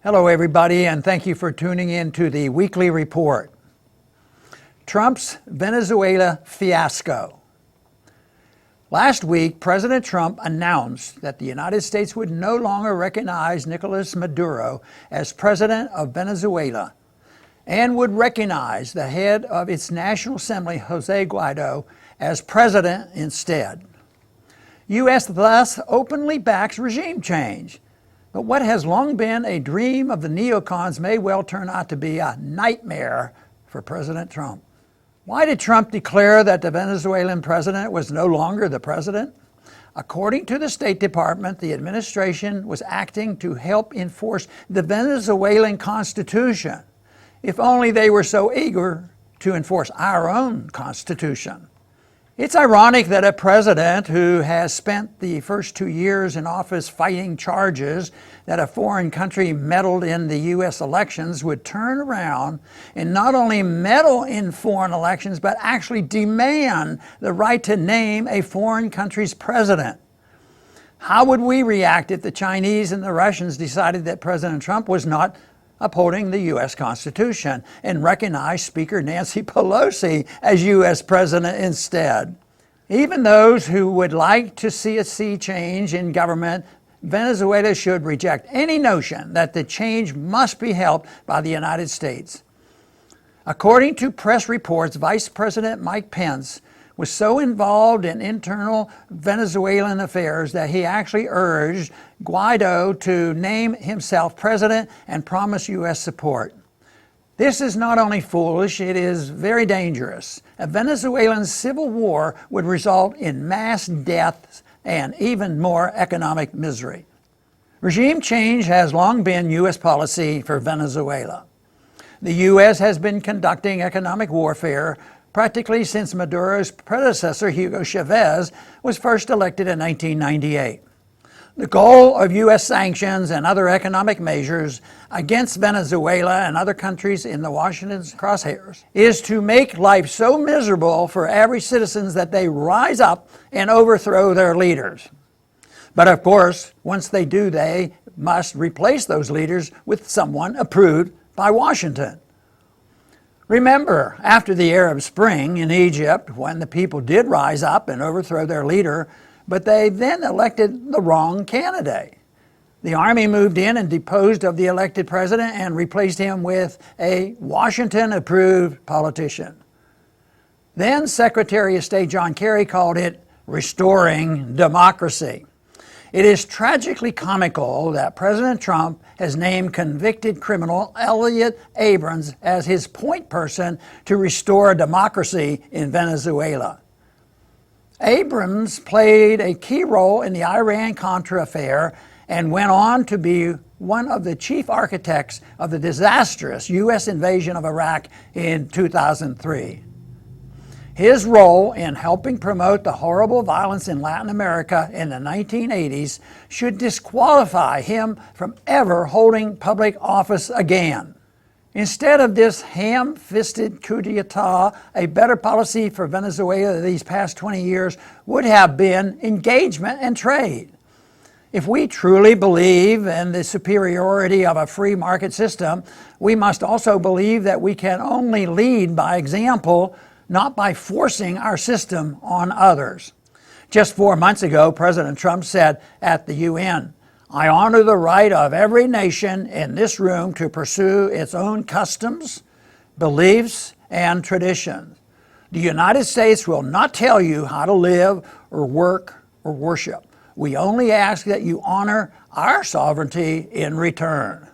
Hello everybody, and thank you for tuning in to the weekly report. Trump's Venezuela fiasco. Last week, President Trump announced that the United States would no longer recognize Nicolás Maduro as president of Venezuela and would recognize the head of its National Assembly, Jose Guaido, as president instead. U.S. thus openly backs regime change. But what has long been a dream of the neocons may well turn out to be a nightmare for President Trump. Why did Trump declare that the Venezuelan president was no longer the president? According to the State Department, the administration was acting to help enforce the Venezuelan Constitution. If only they were so eager to enforce our own Constitution. It's ironic that a president who has spent the first 2 years in office fighting charges that a foreign country meddled in the U.S. elections would turn around and not only meddle in foreign elections, but actually demand the right to name a foreign country's president. How would we react if the Chinese and the Russians decided that President Trump was not upholding the U.S. Constitution and recognized Speaker Nancy Pelosi as U.S. President instead? Even those who would like to see a sea change in government, Venezuela should reject any notion that the change must be helped by the United States. According to press reports, Vice President Mike Pence was so involved in internal Venezuelan affairs that he actually urged Guaido to name himself president and promise U.S. support. This is not only foolish, it is very dangerous. A Venezuelan civil war would result in mass deaths and even more economic misery. Regime change has long been U.S. policy for Venezuela. The U.S. has been conducting economic warfare practically since Maduro's predecessor, Hugo Chávez, was first elected in 1998. The goal of U.S. sanctions and other economic measures against Venezuela and other countries in the Washington's crosshairs is to make life so miserable for average citizens that they rise up and overthrow their leaders. But of course, once they do, they must replace those leaders with someone approved by Washington. Remember, after the Arab Spring in Egypt, when the people did rise up and overthrow their leader, but they then elected the wrong candidate. The army moved in and deposed of the elected president and replaced him with a Washington-approved politician. Then Secretary of State John Kerry called it restoring democracy. It is tragically comical that President Trump has named convicted criminal Elliot Abrams as his point person to restore democracy in Venezuela. Abrams played a key role in the Iran-Contra affair and went on to be one of the chief architects of the disastrous U.S. invasion of Iraq in 2003. His role in helping promote the horrible violence in Latin America in the 1980s should disqualify him from ever holding public office again. Instead of this ham-fisted coup d'etat, a better policy for Venezuela these past 20 years would have been engagement and trade. If we truly believe in the superiority of a free market system, we must also believe that we can only lead by example, not by forcing our system on others. Just 4 months ago, President Trump said at the UN, "I honor the right of every nation in this room to pursue its own customs, beliefs, and traditions. The United States will not tell you how to live or work or worship. We only ask that you honor our sovereignty in return."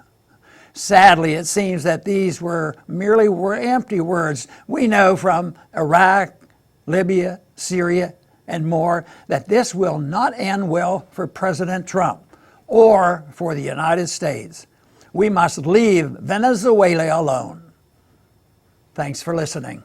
Sadly, it seems that these were merely empty words. We know from Iraq, Libya, Syria, and more that this will not end well for President Trump or for the United States. We must leave Venezuela alone. Thanks for listening.